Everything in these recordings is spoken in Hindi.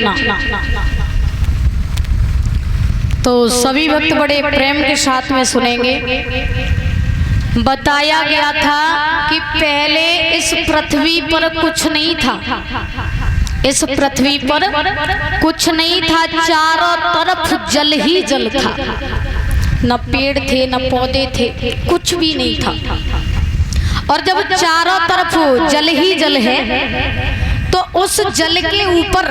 सूचना। तो सभी भक्त बड़े प्रेम के साथ में सुनेंगे। बताया गया था कि पहले इस पृथ्वी पर कुछ नहीं था, इस पृथ्वी पर कुछ नहीं था, चारों तरफ जल ही जल था, न पेड़ थे न पौधे थे, कुछ भी नहीं था। और जब चारों तरफ जल ही जल है तो उस जल के ऊपर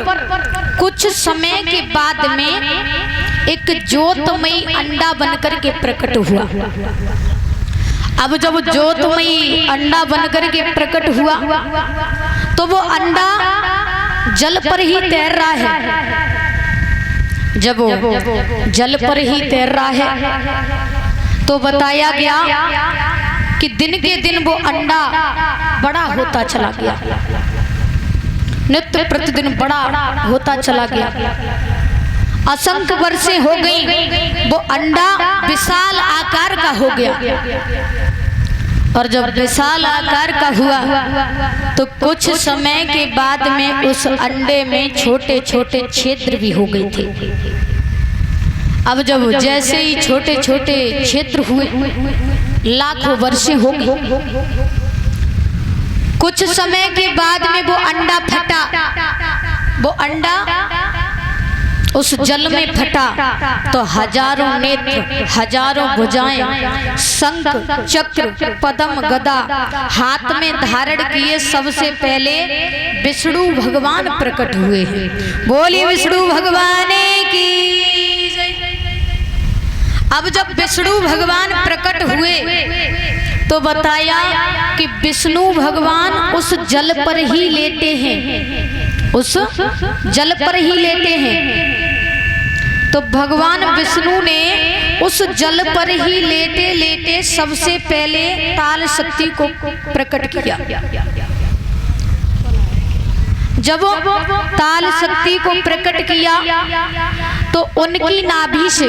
कुछ समय के बाद में एक ज्योतमयी अंडा बनकर के प्रकट हुआ। अब जब ज्योतमयी अंडा बनकर के प्रकट हुआ तो वो अंडा जल पर ही तैर रहा है। जब वो जल पर ही तैर रहा है तो बताया गया कि दिन के दिन वो अंडा बड़ा होता चला गया, नित्य प्रतिदिन बड़ा होता चला गया। असंख्य वर्षें हो गई, वो अंडा विशाल आकार का हो गया। और जब विशाल आकार का हुआ तो कुछ समय के बाद में उस अंडे में छोटे छोटे छिद्र भी हो गए थे। अब जब जैसे ही छोटे छोटे छिद्र हुए, लाखों वर्षें हो गई, कुछ समय के बाद में वो अंडा फटा। वो अंडा उस जल में फटा तो हजारों नेत्र, हजारों भुजाएं, शंख चक्र पद्म गदा हाथ में धारण किए सबसे पहले विष्णु भगवान प्रकट हुए हैं। बोलिए विष्णु भगवान की। अब जब विष्णु भगवान प्रकट हुए तो बताया कि विष्णु भगवान उस जल पर ही लेटे हैं, उस जल पर ही लेटे हैं। तो भगवान विष्णु ने उस जल पर ही लेटे लेटे सबसे पहले ताल शक्ति को प्रकट किया। जब ताल शक्ति को प्रकट किया तो उनकी नाभि से,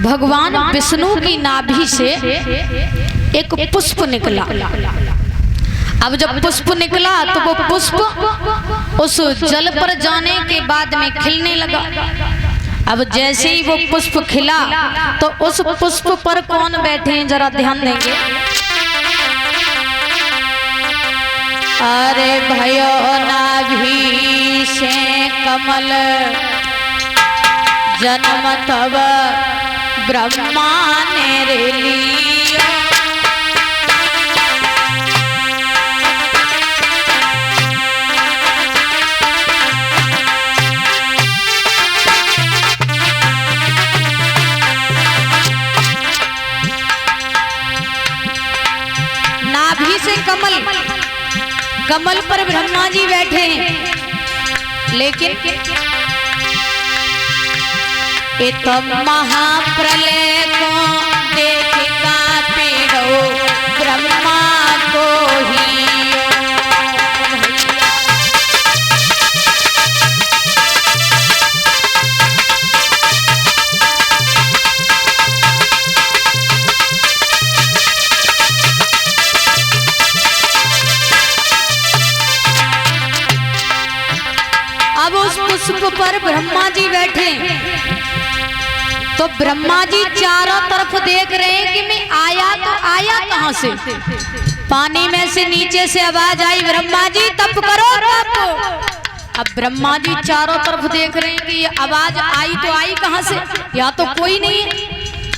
भगवान विष्णु की नाभि से एक पुष्प निकला। अब जब पुष्प निकला तो वो पुष्प उस जल पर जाने के बाद में खिलने लगा। अब जैसे ही वो पुष्प खिला तो उस पुष्प पर कौन बैठे हैं जरा ध्यान देंगे। अरे भयो नाभि से कमल जन्म तब ब्रह्मा ने रे लिया। नाभि से कमल, कमल पर ब्रह्मा जी बैठे हैं। लेकिन ये तो महाप्रलय को देख कांपे हो ब्रह्मा को ही। अब उस पुष्प पर ब्रह्मा जी बैठे तो ब्रह्मा जी चारों तरफ देख रहे हैं कि मैं आया तो आया कहां से। पानी में से नीचे से आवाज आई, ब्रह्मा जी तप करो तप। अब ब्रह्मा जी चारों तरफ देख रहे हैं कि ये आवाज आई तो आई कहां से, या तो कोई नहीं है।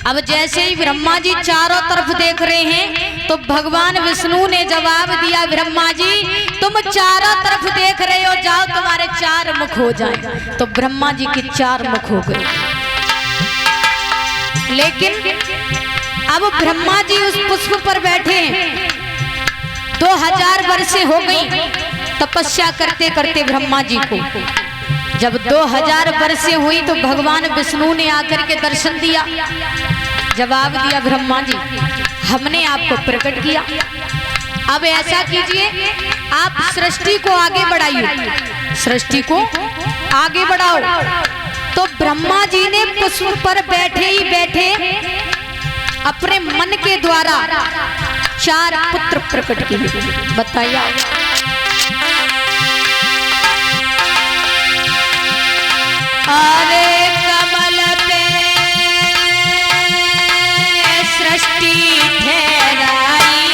अब जैसे ही ब्रह्मा जी चारों तरफ देख रहे हैं तो भगवान विष्णु ने जवाब दिया, ब्रह्मा जी तुम चारों तरफ देख रहे हो, जाओ तुम्हारे चार मुख हो जाए। तो ब्रह्मा जी के चार मुख हो गए। लेकिन अब ब्रह्मा जी उस पुष्प पर बैठे हैं। 2000 वर्षें हो गई तपस्या करते करते ब्रह्मा जी को। जब 2000 वर्षें हुई तो भगवान विष्णु ने आकर के दर्शन दिया, जवाब दिया, ब्रह्मा जी हमने आपको प्रकट किया, अब ऐसा कीजिए आप सृष्टि को आगे बढ़ाइए, सृष्टि को आगे बढ़ाओ। तो ब्रह्मा जी ने पुष्प पर बैठे ही बैठे अपने मन के द्वारा 4 पुत्र प्रकट किए। बताइए अरे कमल पे सृष्टि ठहराई,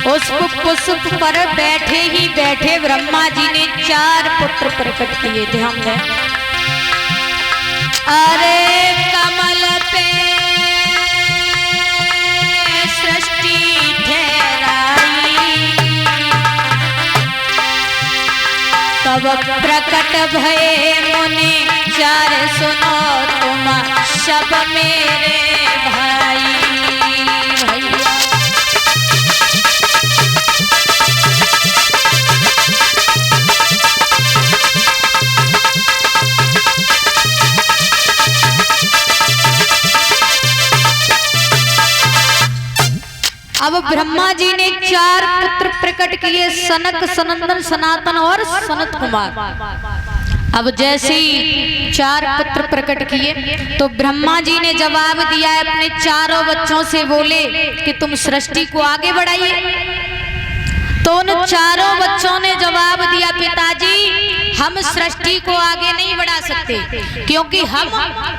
उस पुष्प पर बैठे ही बैठे ब्रह्मा जी ने 4 पुत्र प्रकट किए। ध्यान दें। अरे कमल पे सृष्टि ठहराई, तब प्रकट भये मुनि 4 सुनो तुम सब मेरे भाई। अब ब्रह्मा जी ने 4 पुत्र प्रकट किए, सनक, सनंदन, सनातन और सनत कुमार। अब जैसे ही 4 पुत्र प्रकट किए तो ब्रह्मा जी ने जवाब दिया, अपने चारों बच्चों से बोले कि तुम सृष्टि को आगे बढ़ाइए। तो उन चारों बच्चों ने जवाब दिया, पिताजी हम सृष्टि को आगे नहीं बढ़ा सकते, क्योंकि हम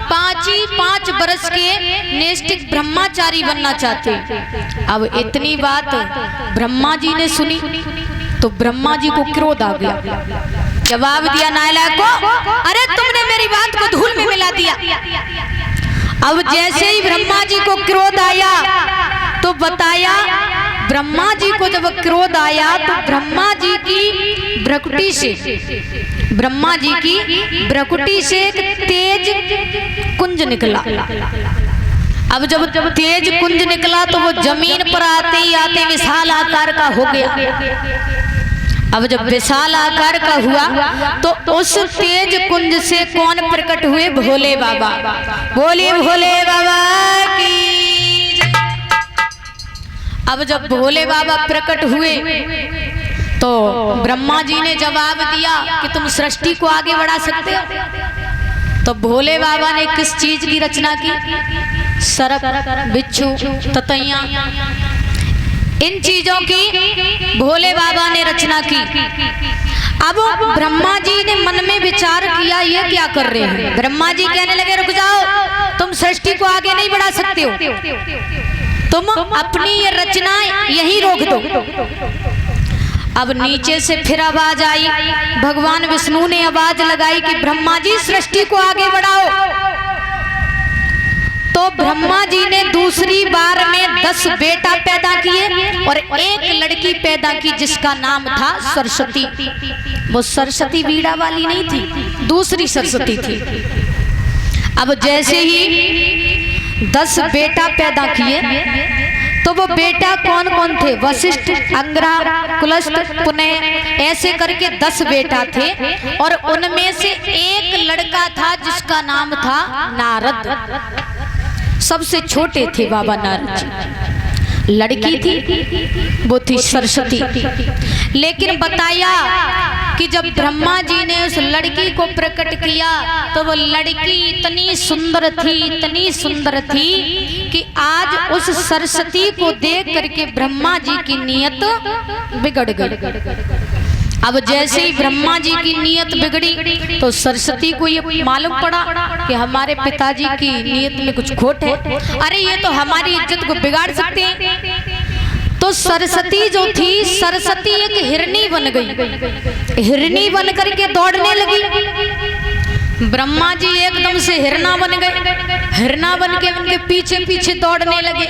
5 वर्ष के नैष्ठिक ब्रह्मचारी बनना चाहते। अब इतनी बात ब्रह्मा जी ने सुनी तो ब्रह्मा जी को क्रोध आ गया। जवाब दिया, नालायक को, अरे तुमने मेरी बात को धूल में मिला दिया। अब जैसे ही ब्रह्मा जी को क्रोध आया तो बताया, ब्रह्मा जी को जब क्रोध आया तो ब्रह्मा जी की भ्रकुटी से एक तेज कुंज निकला। अब जब तेज कुंज निकला तो वो जमीन पर आते ही आते विशाल आकार का हो गया। अब जब विशाल आकार का हुआ तो उस तेज कुंज से कौन प्रकट हुए? भोले बाबा। बोलिए भोले बाबा की। अब जब भोले बाबा प्रकट हुए तो ब्रह्मा जी ने जवाब दिया कि तुम सृष्टि को आगे बढ़ा सकते हो। तो भोले बाबा ने किस चीज की रचना की? सर्प, बिच्छू, ततैया, इन चीजों की भोले बाबा ने रचना की। अब ब्रह्मा जी ने मन में विचार किया, ये क्या कर रहे हैं? ब्रह्मा जी कहने लगे, रुक जाओ, तुम सृष्टि को आगे नहीं बढ़ा सकते हो, तुम अपनी ये रचना यहीं रोक दो। अब नीचे से फिर आवाज आई, भगवान विष्णु ने आवाज लगाई कि ब्रह्मा जी सृष्टि को आगे बढ़ाओ। तो ब्रह्मा जी ने दूसरी बार में 10 बेटा पैदा किए और एक लड़की पैदा की जिसका नाम था सरस्वती। वो सरस्वती वीणा वाली नहीं थी, दूसरी सरस्वती थी। अब जैसे ही 10 बेटा पैदा किए तो वो बेटा कौन कौन थे? वशिष्ठ, अंगरा, कुलस्थ, पुनः, ऐसे करके 10 बेटा थे। और उनमें से एक लड़का था जिसका नाम था नारद। सबसे छोटे थे बाबा नारद जी। लड़की थी, वो थी सरस्वती। लेकिन बताया कि जब ब्रह्मा जी ने उस लड़की को प्रकट किया तो वो लड़की इतनी सुंदर थी कि आज उस सरस्वती को देख करके ब्रह्मा जी की नियत बिगड़ गई। अब जैसे ही ब्रह्मा जी की नियत बिगड़ी तो सरस्वती को ये मालूम पड़ा कि हमारे पिताजी की नियत में कुछ खोट है, अरे ये तो हमारी इज्जत को बिगाड़ सकते हैं। तो सरस्वती जो थी, सरस्वती एक हिरनी बन गई। हिरनी बन करके दौड़ने लगी। ब्रह्मा जी एकदम से हिरना बन गए। हिरना बन के उनके पीछे पीछे दौड़ने लगे।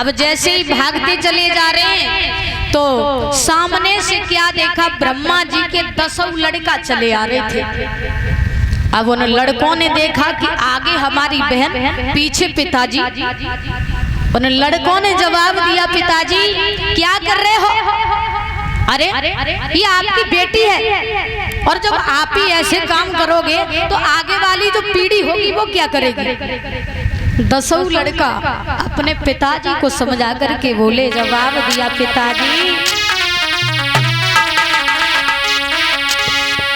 अब जैसे ही भागते चले जा रहे हैं तो सामने से क्या देखा? ब्रह्मा जी के 10 लड़का चले आ रहे थे। अब उन लड़कों ने देखा कि आगे हमारी बहन, पीछे पिताजी। उन लड़कों ने जवाब दिया, पिताजी क्या कर रहे हो? अरे ये आपकी बेटी है और जब आप ही ऐसे काम करोगे तो आगे वाली जो पीढ़ी होगी वो क्या करेगी? 10 लड़का अपने पिताजी को समझा करके बोले, जवाब दिया, पिताजी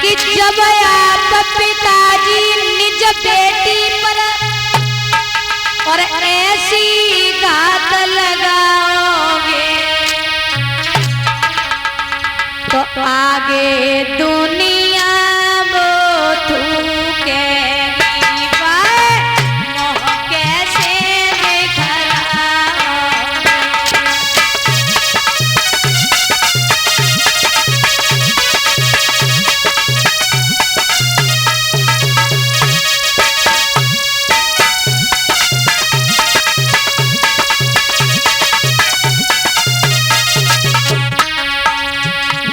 कि जब आप पिताजी निज बेटी पर और ऐसी घात लगाओगे तो आगे दुनिया वो थूके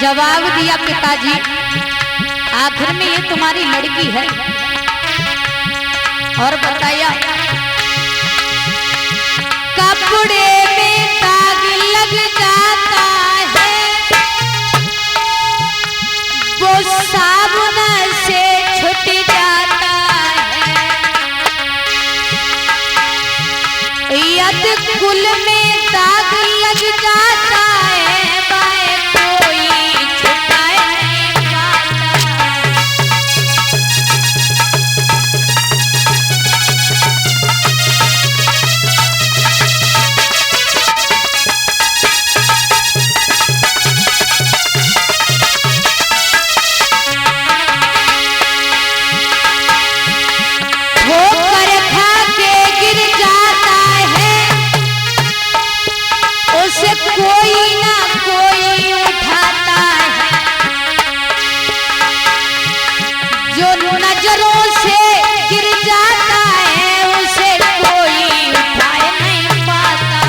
जवाब दिया पिताजी, आखिर में ये तुम्हारी लड़की है। और बताया कपड़े में दाग लग जाता है, वो साबुन से छूट जाता है। यदि कुल में दाग लग जाता है, कोई ना कोई उठाता है। जो नजरों से गिर जाता है, उसे कोई उठा नहीं पाता।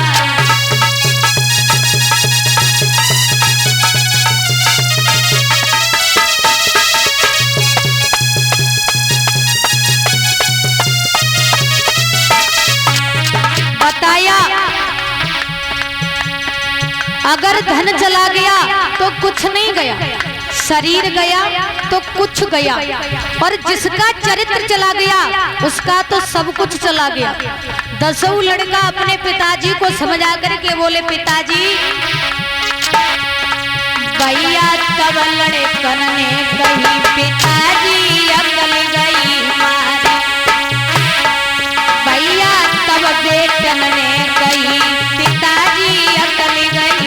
बताया अगर धन चला गया तो कुछ नहीं गया, शरीर गया तो कुछ गया, और जिसका चरित्र चला गया उसका तो सब कुछ चला गया। दसों लड़का अपने पिताजी को समझा करके बोले, पिताजी भैया तब लड़कन ने कही, पिताजी अकल गई हमारी। भैया तब बेटन ने कही, पिताजी अकल गई।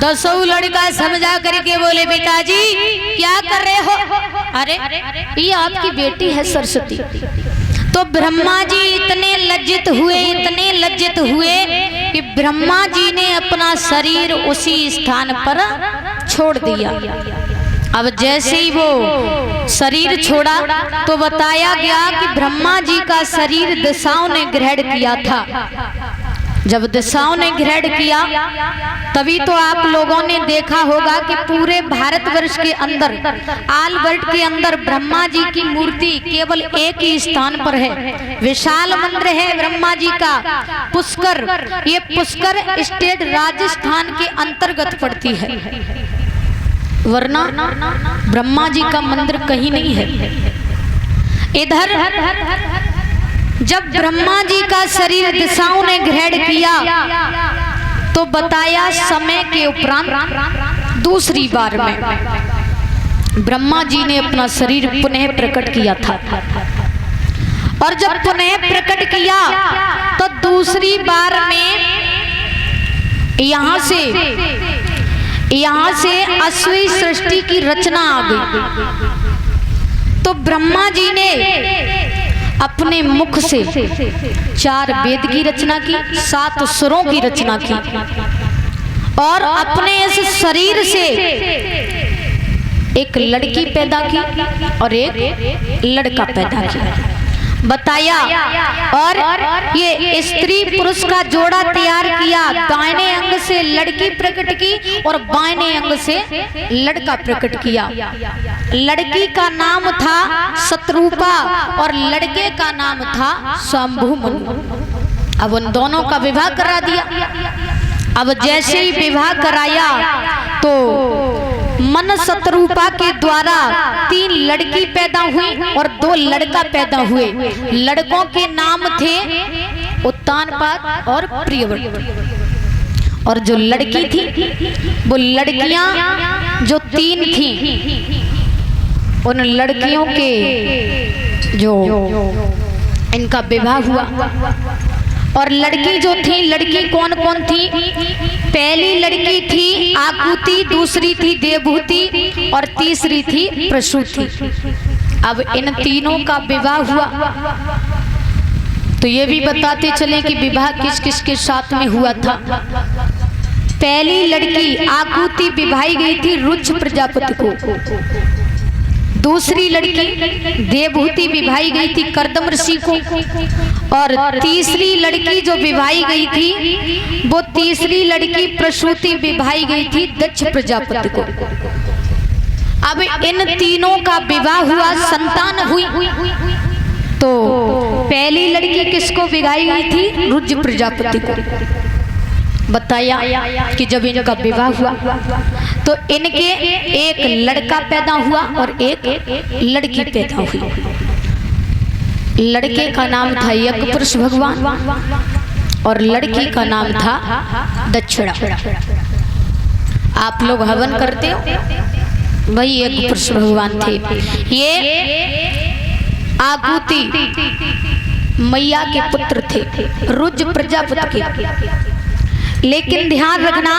दसों लड़का समझा करके बोले, पिताजी क्या कर रहे हो? अरे ये आपकी बेटी है सरस्वती। तो ब्रह्मा जी इतने लज्जित हुए कि ब्रह्मा जी ने अपना शरीर उसी स्थान पर छोड़ दिया। अब जैसे ही वो शरीर छोड़ा तो बताया गया कि ब्रह्मा जी का शरीर दिशाओं ने ग्रहण किया था। जब दिशाओं ने ग्रहण किया तभी तो आप लोगों ने देखा होगा कि पूरे भारतवर्ष के अंदर, आलवर्ल्ड के अंदर ब्रह्मा जी की मूर्ति केवल एक ही स्थान पर है। विशाल मंदिर है ब्रह्मा जी का, पुष्कर। ये पुष्कर स्टेट राजस्थान के अंतर्गत पड़ती है, वरना ब्रह्मा जी का मंदिर कहीं नहीं है। इधर जब ब्रह्मा जी का शरीर दिशाओं ने ग्रहण किया तो बताया समय के उपरांत दूसरी बार में ब्रह्मा जी ने अपना शरीर पुनः प्रकट किया था। और जब पुनः प्रकट किया तो दूसरी बार में यहाँ से असली सृष्टि की रचना आ गई। तो ब्रह्मा जी ने अपने मुख से 4 वेद की रचना की, 7 सुरों की रचना की, और अपने इस शरीर से एक लड़की पैदा की और एक लड़का पैदा किया। बताया और ये स्त्री पुरुष का जोड़ा तैयार किया। दाहिने अंग से लड़की प्रकट की और बाएं अंग से लड़का प्रकट किया। लड़की का नाम था शत्रुपा और लड़के का नाम था शंभु मनु। अब उन दोनों का विवाह करा दिया। अब जैसे ही विवाह कराया तो मन शत्रुपा के द्वारा 3 लड़की पैदा हुई और 2 लड़का पैदा हुए। लड़कों के नाम थे उत्तानपाद और प्रियव्रत। और जो लड़की थी वो लड़कियां जो 3 थी, उन लड़कियों के जो इनका विवाह हुआ। और लड़की जो थी, लड़की कौन कौन थी? पहली लड़की थी आकुति, दूसरी थी देवहूति और तीसरी थी प्रसूति। अब इन तीनों का विवाह हुआ। तो ये भी बताते चले कि विवाह किस किस के साथ में हुआ था। पहली लड़की आकुति विवाही गई थी रुच प्रजापति को। दूसरी लड़की देवहूति विवाही गई थी कर्दम ऋषि को। और तीसरी लड़की जो विवाही गई थी वो तीसरी लड़की प्रसूति विवाही गई थी दक्ष प्रजापति को। अब इन तीनों का विवाह हुआ, संतान हुई। तो पहली लड़की किसको विवाही गई थी? रुच प्रजापति को। बताया कि जब इनका विवाह हुआ तो इनके एक लड़का पैदा हुआ और एक लड़की पैदा हुई। लड़के का नाम था यज्ञपुरुष भगवान और लड़की का नाम था दक्षिणा। आप लोग हवन करते हो, वही यज्ञपुरुष भगवान थे। ये आकुति मैया के पुत्र थे, रुज प्रजापति के। लेकिन ध्यान रखना,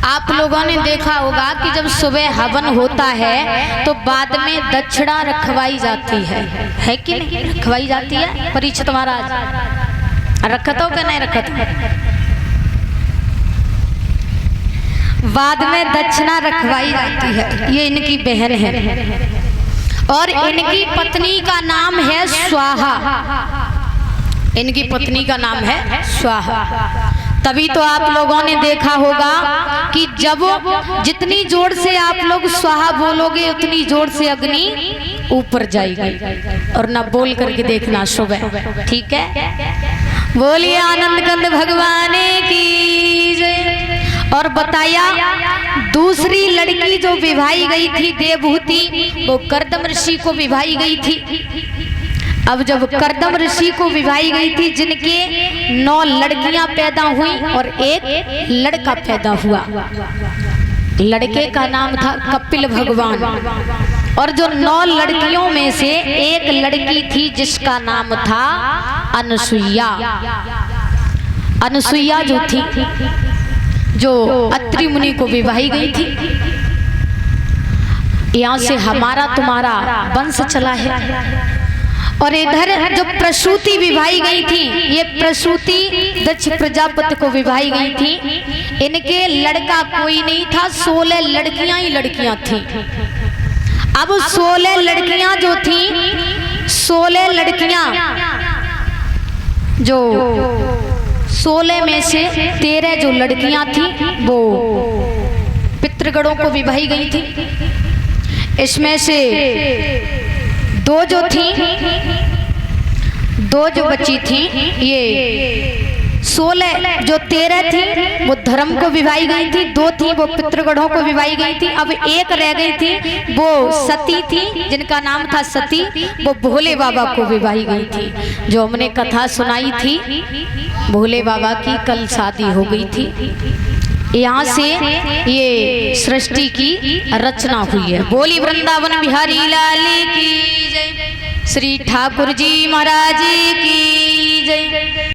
आप लोगों ने देखा होगा कि जब सुबह हवन होता है तो बाद में दक्षिणा रखवाई जाती है कि नहीं? रखवाई जाती है। परीक्षित महाराज रखत हो कि नहीं रखत? बाद में दक्षिणा रखवाई जाती है। ये इनकी बहन है और इनकी पत्नी का नाम है स्वाहा। इनकी पत्नी का नाम है स्वाहा। तभी तो आप लोगों ने देखा होगा कि जब जितनी जोर से आप लोग स्वाहा बोलोगे उतनी जोर से अग्नि ऊपर जाएगी। और ना बोल करके देखना सुबह, ठीक है? बोलिए आनंद कंद भगवान की जय। और बताया दूसरी लड़की जो विवाही गई थी देवहूति, वो कर्दम ऋषि को विवाही गई थी। अब जब कर्दम ऋषि को विवाही गई थी, जिनके 9 लड़कियां पैदा हुई और एक लड़का पैदा हुआ। लड़के का नाम था कपिल भगवान। और जो 9 लड़कियों में से एक लड़की थी जिसका नाम था अनुसुईया। अनुसुईया जो थी, जो अत्रि मुनि को विवाही गई थी। यहाँ से हमारा तुम्हारा वंश चला है। और इधर जो प्रसूति विवाही गई थी, ये प्रसूति दक्ष प्रजापति को विवाही गई थी। इनके लड़का कोई नहीं था, 16 लड़कियां ही लड़कियां थी। अब 16 लड़कियां जो थी, 16 लड़कियां जो 16 में से 13 जो लड़कियां थी वो पितृगणों को विवाही गई थी। इसमें से 2 जो थी, 2 जो बची थी, ये 16 जो 13 थी वो धर्म को विवाही गई थी। 2 थी वो पितृगणों को विवाही गई थी। अब एक रह गई थी, वो सती थी, जिनका नाम था सती। वो भोले बाबा को विवाही गई थी। जो हमने कथा सुनाई थी भोले बाबा की, कल शादी हो गई थी। यहाँ से ये सृष्टि की रचना हुई है। बोली वृंदावन बिहारी लाल की जय। श्री ठाकुर जी महाराज की जय।